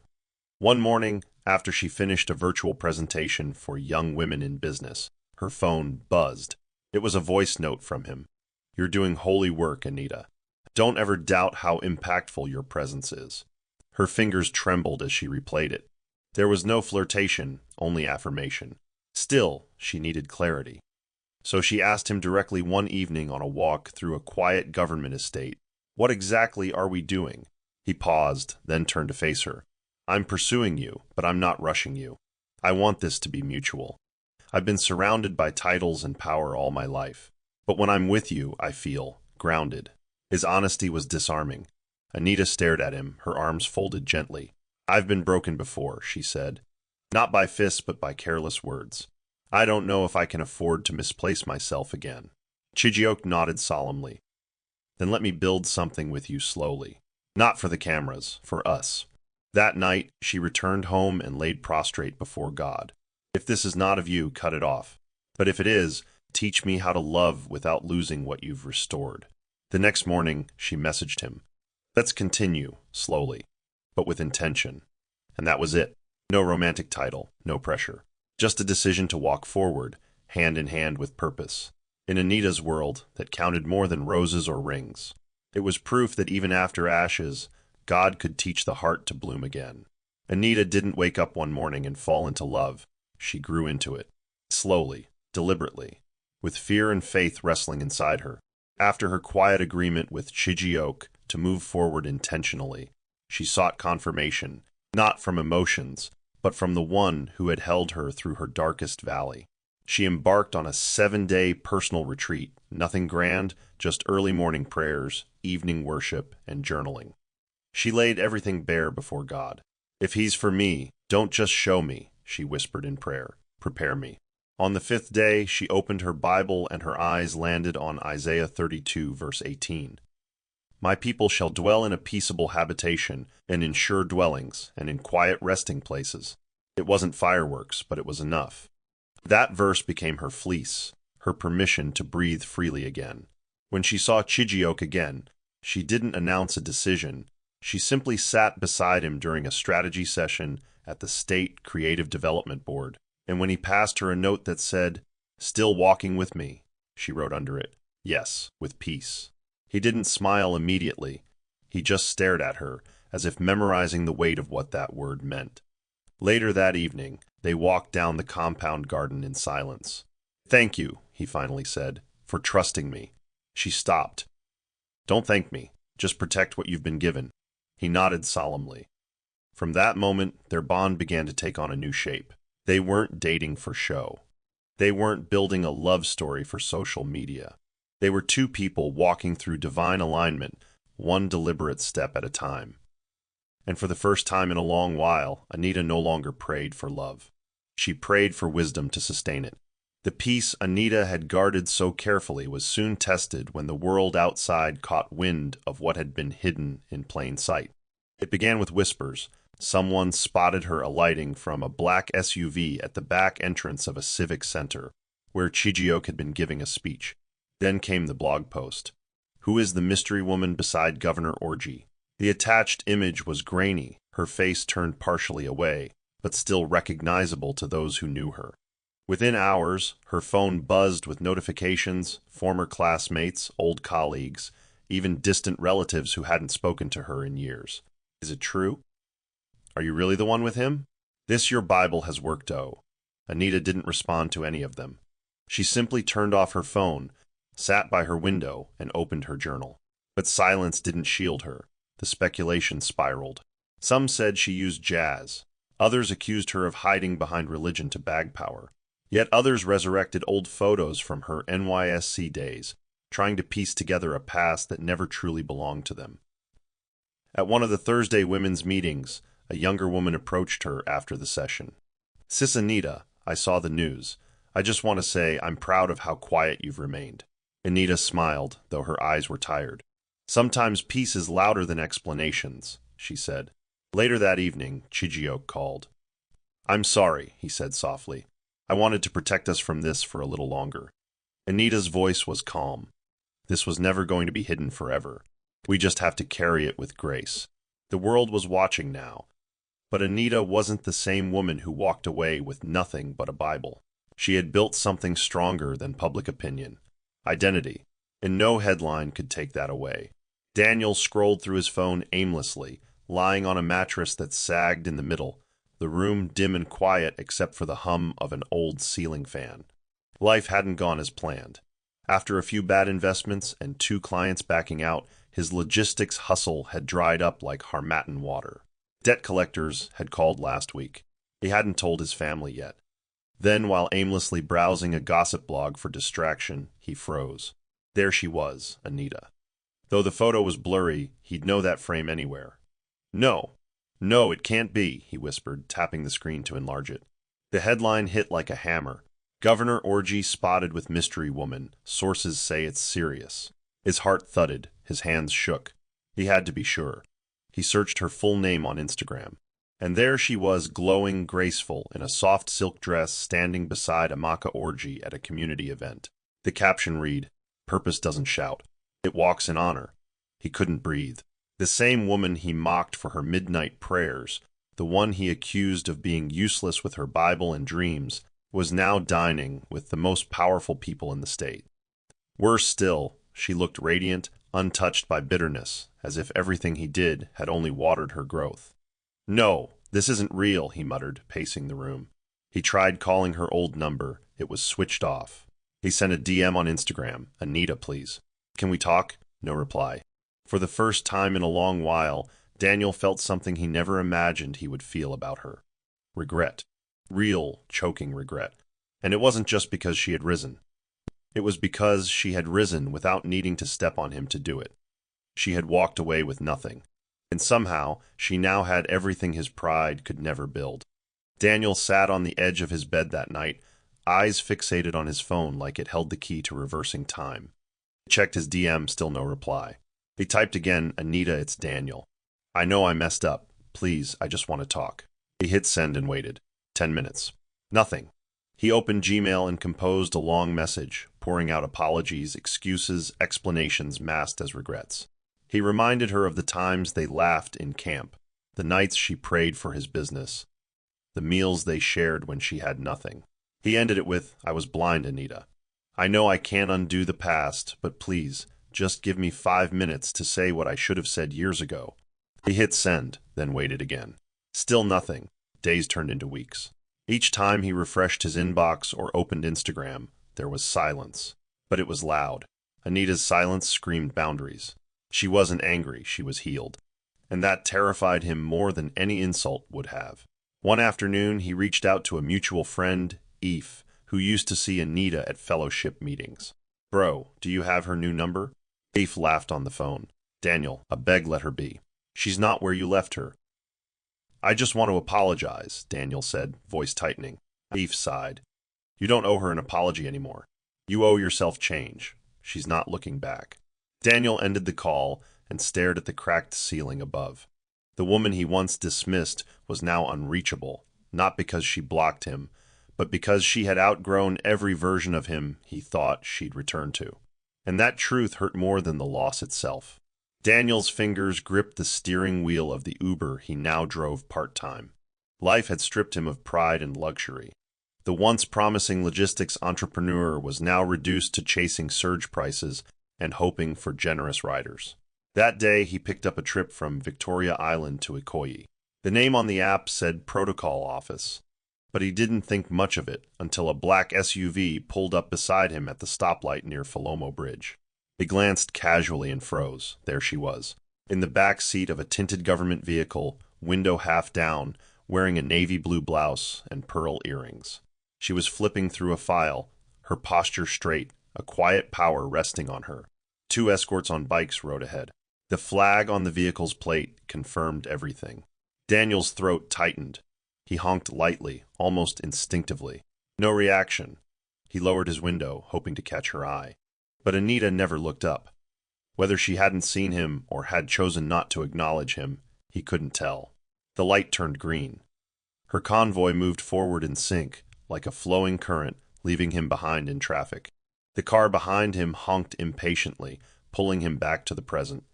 Speaker 1: One morning, after she finished a virtual presentation for young women in business, her phone buzzed. It was a voice note from him. "You're doing holy work, Anita. Don't ever doubt how impactful your presence is." Her fingers trembled as she replayed it. There was no flirtation, only affirmation. Still, she needed clarity. So she asked him directly one evening on a walk through a quiet government estate, "What exactly are we doing?" He paused, then turned to face her. "I'm pursuing you, but I'm not rushing you. I want this to be mutual. I've been surrounded by titles and power all my life. But when I'm with you, I feel grounded." His honesty was disarming. Anita stared at him, her arms folded gently. "I've been broken before," she said. "Not by fists, but by careless words. I don't know if I can afford to misplace myself again." Chijioke nodded solemnly. "Then let me build something with you slowly. Not for the cameras, for us." That night, she returned home and laid prostrate before God. "If this is not of you, cut it off. But if it is, teach me how to love without losing what you've restored." The next morning, she messaged him. "Let's continue, slowly, but with intention." And that was it. No romantic title, no pressure. Just a decision to walk forward, hand in hand with purpose. In Anita's world, that counted more than roses or rings. It was proof that even after ashes, God could teach the heart to bloom again. Anita didn't wake up one morning and fall into love. She grew into it. Slowly, deliberately, with fear and faith wrestling inside her. After her quiet agreement with Chijioke to move forward intentionally, she sought confirmation, not from emotions, but from the one who had held her through her darkest valley. She embarked on a 7-day personal retreat, nothing grand, just early morning prayers, evening worship, and journaling. She laid everything bare before God. "If he's for me, don't just show me," she whispered in prayer. "Prepare me." On the 5th day, she opened her Bible and her eyes landed on Isaiah 32, verse 18. "My people shall dwell in a peaceable habitation, and in sure dwellings, and in quiet resting places." It wasn't fireworks, but it was enough. That verse became her fleece, her permission to breathe freely again. When she saw Chijioke again, she didn't announce a decision. She simply sat beside him during a strategy session at the State Creative Development Board. And when he passed her a note that said, "Still walking with me," she wrote under it, "Yes, with peace." He didn't smile immediately. He just stared at her, as if memorizing the weight of what that word meant. Later that evening, they walked down the compound garden in silence. "Thank you," he finally said, "for trusting me." She stopped. "Don't thank me. Just protect what you've been given." He nodded solemnly. From that moment, their bond began to take on a new shape. They weren't dating for show. They weren't building a love story for social media. They were two people walking through divine alignment, one deliberate step at a time. And for the first time in a long while, Anita no longer prayed for love. She prayed for wisdom to sustain it. The peace Anita had guarded so carefully was soon tested when the world outside caught wind of what had been hidden in plain sight. It began with whispers. Someone spotted her alighting from a black SUV at the back entrance of a civic center, where Chijioke had been giving a speech. Then came the blog post. "Who is the mystery woman beside Governor Orgy?" The attached image was grainy, her face turned partially away, but still recognizable to those who knew her. Within hours, her phone buzzed with notifications, former classmates, old colleagues, even distant relatives who hadn't spoken to her in years. "Is it true? Are you really the one with him? This your Bible has worked, oh." Anita didn't respond to any of them. She simply turned off her phone, sat by her window, and opened her journal. But silence didn't shield her. The speculation spiraled. Some said she used jazz. Others accused her of hiding behind religion to bag power. Yet others resurrected old photos from her NYSC days, trying to piece together a past that never truly belonged to them. At one of the Thursday women's meetings, a younger woman approached her after the session. "Sis Anita, I saw the news. I just want to say I'm proud of how quiet you've remained." Anita smiled, though her eyes were tired. "Sometimes peace is louder than explanations," she said. Later that evening, Chijioke called. "I'm sorry," he said softly. "I wanted to protect us from this for a little longer." Anita's voice was calm. "This was never going to be hidden forever. We just have to carry it with grace." The world was watching now, but Anita wasn't the same woman who walked away with nothing but a Bible. She had built something stronger than public opinion. Identity. And no headline could take that away. Daniel scrolled through his phone aimlessly, lying on a mattress that sagged in the middle, the room dim and quiet except for the hum of an old ceiling fan. Life hadn't gone as planned. After a few bad investments and 2 clients backing out, his logistics hustle had dried up like Harmattan water. Debt collectors had called last week. He hadn't told his family yet. Then, while aimlessly browsing a gossip blog for distraction, he froze. There she was, Anita. Though the photo was blurry, he'd know that frame anywhere. "No, no, it can't be," he whispered, tapping the screen to enlarge it. The headline hit like a hammer. "Governor Orgy spotted with mystery woman. Sources say it's serious." His heart thudded, his hands shook. He had to be sure. He searched her full name on Instagram. And there she was, glowing, graceful, in a soft silk dress, standing beside Amaka Orgy at a community event. The caption read, "Purpose doesn't shout. It walks in honor." He couldn't breathe. The same woman he mocked for her midnight prayers, the one he accused of being useless with her Bible and dreams, was now dining with the most powerful people in the state. Worse still, she looked radiant, untouched by bitterness, as if everything he did had only watered her growth. "No, this isn't real," he muttered, pacing the room. He tried calling her old number. It was switched off. He sent a DM on Instagram. "Anita, please. Can we talk?" No reply. For the first time in a long while, Daniel felt something he never imagined he would feel about her. Regret. Real, choking regret. And it wasn't just because she had risen. It was because she had risen without needing to step on him to do it. She had walked away with nothing. And somehow, she now had everything his pride could never build. Daniel sat on the edge of his bed that night, eyes fixated on his phone like it held the key to reversing time. He checked his DM, still no reply. He typed again, "Anita, it's Daniel. I know I messed up. Please, I just want to talk." He hit send and waited. 10 minutes. Nothing. He opened Gmail and composed a long message, pouring out apologies, excuses, explanations masked as regrets. He reminded her of the times they laughed in camp, the nights she prayed for his business, the meals they shared when she had nothing. He ended it with, "I was blind, Anita. I know I can't undo the past, but please, just give me 5 minutes to say what I should have said years ago." He hit send, then waited again. Still nothing. Days turned into weeks. Each time he refreshed his inbox or opened Instagram, there was silence. But it was loud. Anita's silence screamed boundaries. She wasn't angry, she was healed. And that terrified him more than any insult would have. One afternoon, he reached out to a mutual friend, Eve, who used to see Anita at fellowship meetings. "Bro, do you have her new number?" Eve laughed on the phone. "Daniel, I beg let her be. She's not where you left her." "I just want to apologize," Daniel said, voice tightening. Eve sighed. "You don't owe her an apology anymore. You owe yourself change." She's not looking back. Daniel ended the call and stared at the cracked ceiling above. The woman he once dismissed was now unreachable, not because she blocked him, but because she had outgrown every version of him he thought she'd return to. And that truth hurt more than the loss itself. Daniel's fingers gripped the steering wheel of the Uber he now drove part-time. Life had stripped him of pride and luxury. The once promising logistics entrepreneur was now reduced to chasing surge prices and hoping for generous riders. That day, he picked up a trip from Victoria Island to Ikoyi. The name on the app said Protocol Office, but he didn't think much of it until a black SUV pulled up beside him at the stoplight near Falomo Bridge. He glanced casually and froze. There she was, in the back seat of a tinted government vehicle, window half down, wearing a navy blue blouse and pearl earrings. She was flipping through a file, her posture straight, a quiet power resting on her. 2 escorts on bikes rode ahead. The flag on the vehicle's plate confirmed everything. Daniel's throat tightened. He honked lightly, almost instinctively. No reaction. He lowered his window, hoping to catch her eye. But Anita never looked up. Whether she hadn't seen him or had chosen not to acknowledge him, he couldn't tell. The light turned green. Her convoy moved forward in sync, like a flowing current, leaving him behind in traffic. The car behind him honked impatiently, pulling him back to the present.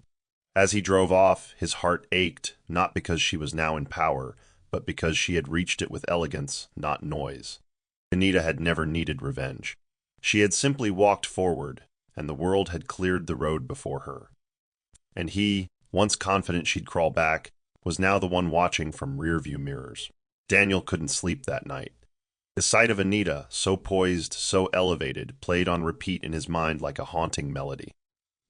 Speaker 1: As he drove off, his heart ached, not because she was now in power, but because she had reached it with elegance, not noise. Anita had never needed revenge. She had simply walked forward, and the world had cleared the road before her. And he, once confident she'd crawl back, was now the one watching from rearview mirrors. Daniel couldn't sleep that night. The sight of Anita, so poised, so elevated, played on repeat in his mind like a haunting melody.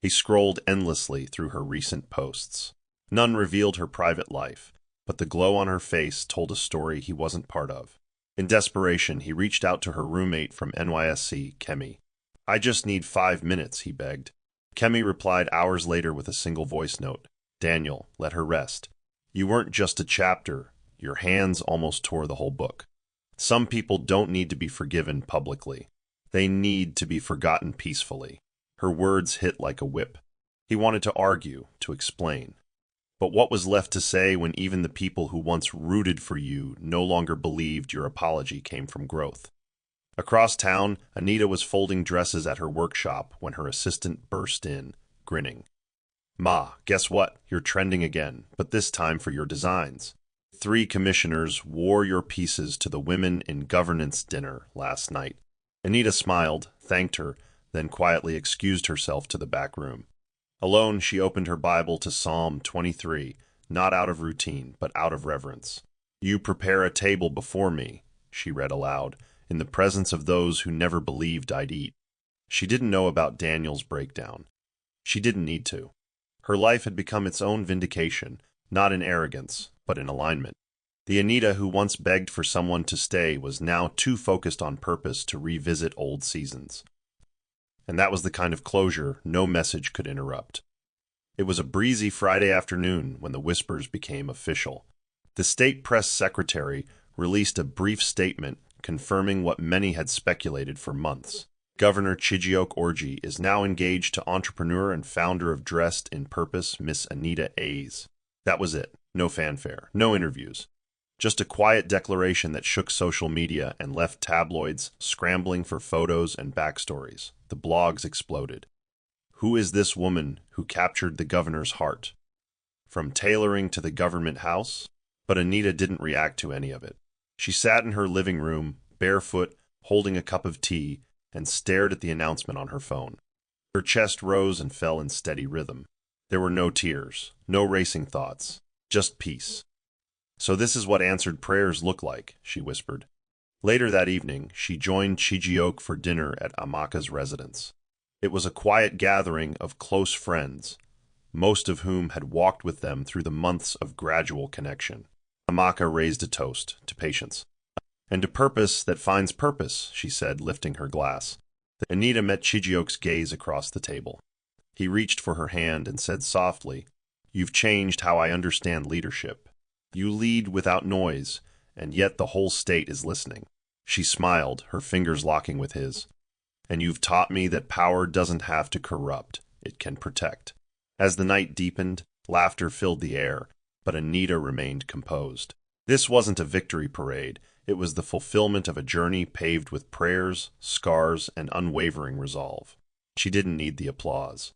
Speaker 1: He scrolled endlessly through her recent posts. None revealed her private life, but the glow on her face told a story he wasn't part of. In desperation, he reached out to her roommate from NYSC, Kemi. "I just need 5 minutes," he begged. Kemi replied hours later with a single voice note. "Daniel, let her rest. You weren't just a chapter. Your hands almost tore the whole book." Some people don't need to be forgiven publicly. They need to be forgotten peacefully. Her words hit like a whip. He wanted to argue, to explain. But what was left to say when even the people who once rooted for you no longer believed your apology came from growth? Across town, Anita was folding dresses at her workshop when her assistant burst in, grinning. "Ma, guess what? You're trending again, but this time for your designs. 3 commissioners wore your pieces to the Women in Governance dinner last night." Anita smiled, thanked her, then quietly excused herself to the back room. Alone, she opened her Bible to Psalm 23, not out of routine, but out of reverence. "You prepare a table before me," she read aloud, "in the presence of those who never believed I'd eat." She didn't know about Daniel's breakdown. She didn't need to. Her life had become its own vindication, not in arrogance, but in alignment. The Anita who once begged for someone to stay was now too focused on purpose to revisit old seasons. And that was the kind of closure no message could interrupt. It was a breezy Friday afternoon when the whispers became official. The state press secretary released a brief statement confirming what many had speculated for months. Governor Chijioke Orji is now engaged to entrepreneur and founder of Dressed in Purpose, Miss Anita A's. That was it. No fanfare, no interviews. Just a quiet declaration that shook social media and left tabloids scrambling for photos and backstories. The blogs exploded. Who is this woman who captured the governor's heart? From tailoring to the government house? But Anita didn't react to any of it. She sat in her living room, barefoot, holding a cup of tea, and stared at the announcement on her phone. Her chest rose and fell in steady rhythm. There were no tears, no racing thoughts, just peace. "So this is what answered prayers look like," she whispered. Later that evening, she joined Chijioke for dinner at Amaka's residence. It was a quiet gathering of close friends, most of whom had walked with them through the months of gradual connection. Amaka raised a toast to patience. "And to purpose that finds purpose," she said, lifting her glass. Anita met Chijioke's gaze across the table. He reached for her hand and said softly, "You've changed how I understand leadership. You lead without noise, and yet the whole state is listening." She smiled, her fingers locking with his. "And you've taught me that power doesn't have to corrupt, it can protect." As the night deepened, laughter filled the air, but Anita remained composed. This wasn't a victory parade, it was the fulfillment of a journey paved with prayers, scars, and unwavering resolve. She didn't need the applause.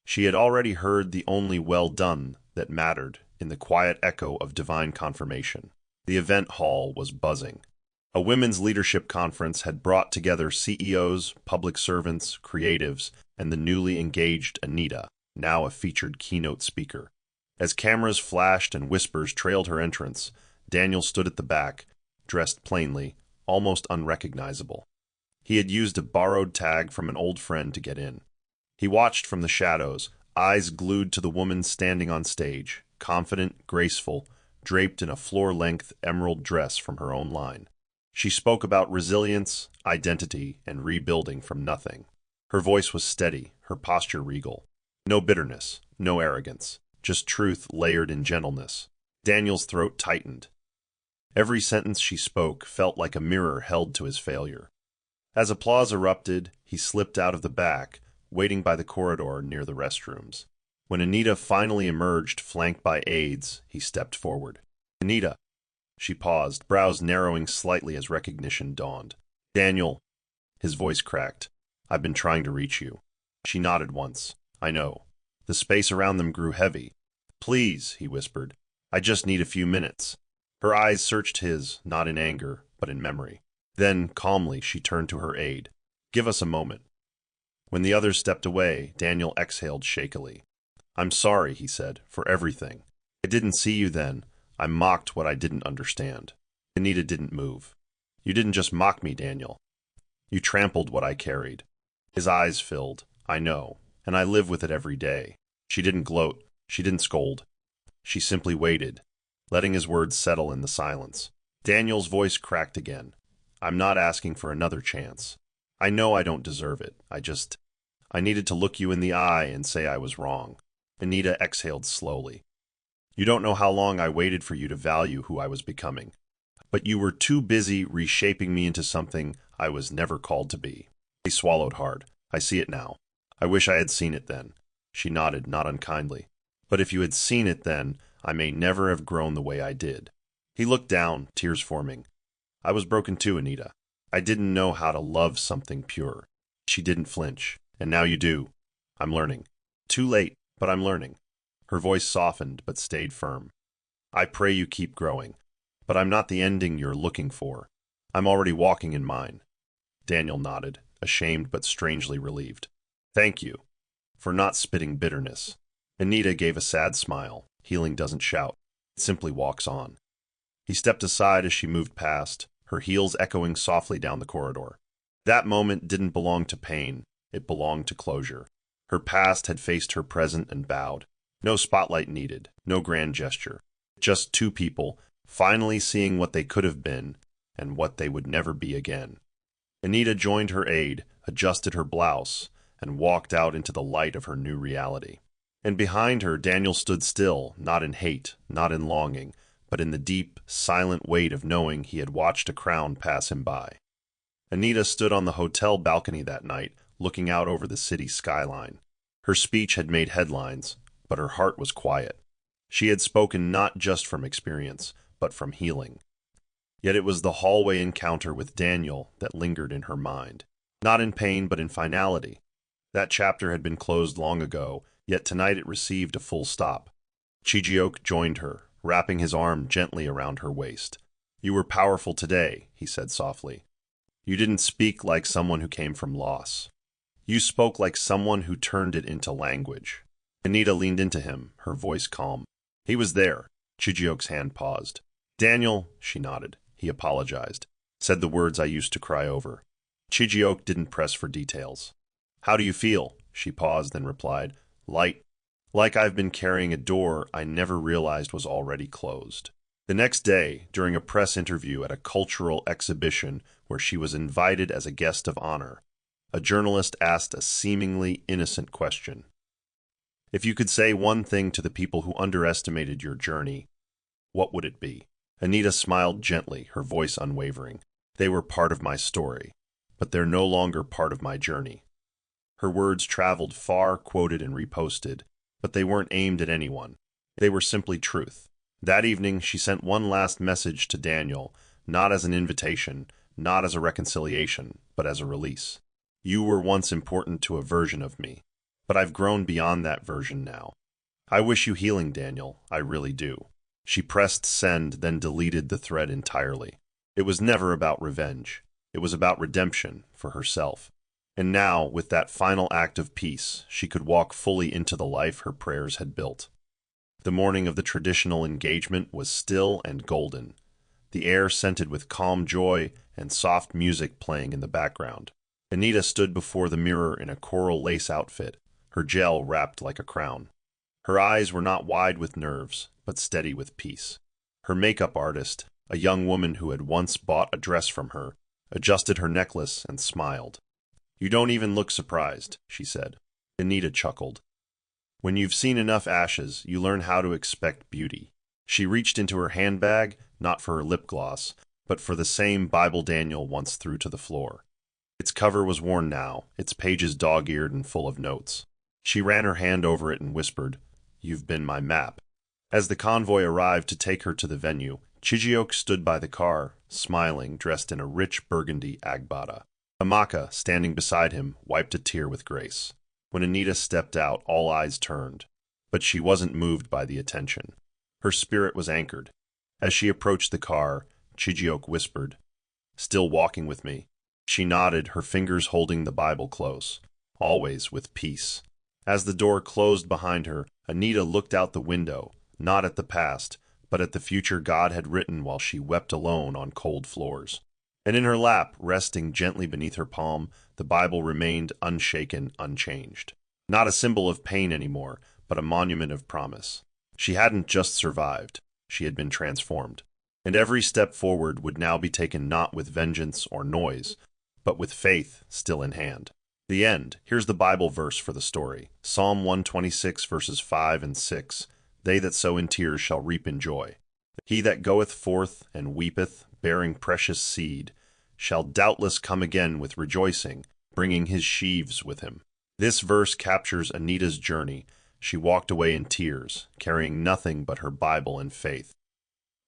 Speaker 1: She had already heard the only "well done" that mattered in the quiet echo of divine confirmation. The event hall was buzzing. A women's leadership conference had brought together CEOs, public servants, creatives, and the newly engaged Anita, now a featured keynote speaker. As cameras flashed and whispers trailed her entrance, Daniel stood at the back, dressed plainly, almost unrecognizable. He had used a borrowed tag from an old friend to get in. He watched from the shadows, eyes glued to the woman standing on stage, confident, graceful, draped in a floor-length emerald dress from her own line. She spoke about resilience, identity, and rebuilding from nothing. Her voice was steady, her posture regal. No bitterness, no arrogance, just truth layered in gentleness. Daniel's throat tightened. Every sentence she spoke felt like a mirror held to his failure. As applause erupted, he slipped out of the back, waiting by the corridor near the restrooms. When Anita finally emerged, flanked by aides, he stepped forward. Anita. She paused, brows narrowing slightly as recognition dawned. Daniel. His voice cracked. I've been trying to reach you. She nodded once. I know. The space around them grew heavy. Please, he whispered. I just need a few minutes. Her eyes searched his, not in anger, but in memory. Then, calmly, she turned to her aide. Give us a moment. When the others stepped away, Daniel exhaled shakily. I'm sorry, he said, for everything. I didn't see you then. I mocked what I didn't understand. Anita didn't move. You didn't just mock me, Daniel. You trampled what I carried. His eyes filled. I know, and I live with it every day. She didn't gloat. She didn't scold. She simply waited, letting his words settle in the silence. Daniel's voice cracked again. I'm not asking for another chance. I know I don't deserve it. I needed to look you in the eye and say I was wrong. Anita exhaled slowly. You don't know how long I waited for you to value who I was becoming. But you were too busy reshaping me into something I was never called to be. He swallowed hard. I see it now. I wish I had seen it then. She nodded, not unkindly. But if you had seen it then, I may never have grown the way I did. He looked down, tears forming. I was broken too, Anita. I didn't know how to love something pure. She didn't flinch. And now you do. I'm learning. Too late, but I'm learning. Her voice softened, but stayed firm. I pray you keep growing. But I'm not the ending you're looking for. I'm already walking in mine. Daniel nodded, ashamed but strangely relieved. Thank you for not spitting bitterness. Anita gave a sad smile. Healing doesn't shout. It simply walks on. He stepped aside as she moved past, her heels echoing softly down the corridor. That moment didn't belong to pain. It belonged to closure. Her past had faced her present and bowed. No spotlight needed, no grand gesture. Just two people, finally seeing what they could have been and what they would never be again. Anita joined her aide, adjusted her blouse, and walked out into the light of her new reality. And behind her, Daniel stood still, not in hate, not in longing, but in the deep, silent weight of knowing he had watched a crown pass him by. Anita stood on the hotel balcony that night, looking out over the city skyline. Her speech had made headlines, but her heart was quiet. She had spoken not just from experience, but from healing. Yet it was the hallway encounter with Daniel that lingered in her mind. Not in pain, but in finality. That chapter had been closed long ago, yet tonight it received a full stop. Chijioke joined her, wrapping his arm gently around her waist. You were powerful today, he said softly. You didn't speak like someone who came from loss. You spoke like someone who turned it into language. Anita leaned into him, her voice calm. He was there. Chijioke's hand paused. Daniel, she nodded. He apologized. Said the words I used to cry over. Chijioke didn't press for details. How do you feel? She paused, then replied. Light. Like I've been carrying a door I never realized was already closed. The next day, during a press interview at a cultural exhibition where she was invited as a guest of honor, a journalist asked a seemingly innocent question. If you could say one thing to the people who underestimated your journey, what would it be? Anita smiled gently, her voice unwavering. They were part of my story, but they're no longer part of my journey. Her words traveled far, quoted and reposted, but they weren't aimed at anyone. They were simply truth. That evening, she sent one last message to Daniel, not as an invitation, not as a reconciliation, but as a release. You were once important to a version of me, but I've grown beyond that version now. I wish you healing, Daniel. I really do. She pressed send, then deleted the thread entirely. It was never about revenge. It was about redemption for herself. And now, with that final act of peace, she could walk fully into the life her prayers had built. The morning of the traditional engagement was still and golden, the air scented with calm joy and soft music playing in the background. Anita stood before the mirror in a coral lace outfit, her gel wrapped like a crown. Her eyes were not wide with nerves, but steady with peace. Her makeup artist, a young woman who had once bought a dress from her, adjusted her necklace and smiled. You don't even look surprised, she said. Anita chuckled. When you've seen enough ashes, you learn how to expect beauty. She reached into her handbag, not for her lip gloss, but for the same Bible Daniel once threw to the floor. Its cover was worn now, its pages dog-eared and full of notes. She ran her hand over it and whispered, You've been my map. As the convoy arrived to take her to the venue, Chijioke stood by the car, smiling, dressed in a rich burgundy agbada. Amaka, standing beside him, wiped a tear with grace. When Anita stepped out, all eyes turned. But she wasn't moved by the attention. Her spirit was anchored. As she approached the car, Chijioke whispered, "Still walking with me?" She nodded, her fingers holding the Bible close, always with peace. As the door closed behind her, Anita looked out the window, not at the past, but at the future God had written while she wept alone on cold floors. And in her lap, resting gently beneath her palm, the Bible remained unshaken, unchanged. Not a symbol of pain anymore, but a monument of promise. She hadn't just survived, she had been transformed. And every step forward would now be taken not with vengeance or noise, but with faith still in hand. The end. Here's the Bible verse for the story. Psalm 126 verses 5 and 6. They that sow in tears shall reap in joy. He that goeth forth and weepeth, bearing precious seed, shall doubtless come again with rejoicing, bringing his sheaves with him. This verse captures Anita's journey. She walked away in tears, carrying nothing but her Bible and faith.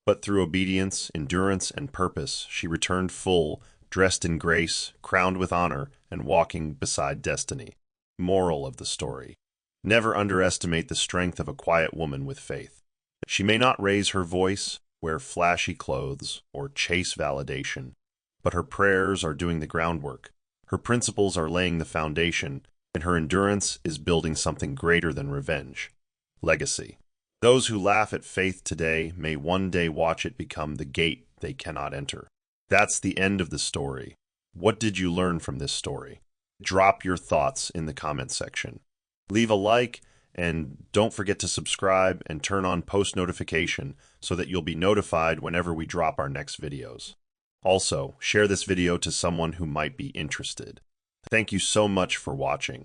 Speaker 1: But through obedience, endurance, and purpose, she returned full, dressed in grace, crowned with honor, and walking beside destiny. Moral of the story: never underestimate the strength of a quiet woman with faith. She may not raise her voice, wear flashy clothes, or chase validation, but her prayers are doing the groundwork. Her principles are laying the foundation, and her endurance is building something greater than revenge: legacy. Those who laugh at faith today may one day watch it become the gate they cannot enter. That's the end of the story. What did you learn from this story? Drop your thoughts in the comment section. Leave a like, and don't forget to subscribe and turn on post notification so that you'll be notified whenever we drop our next videos. Also, share this video to someone who might be interested. Thank you so much for watching.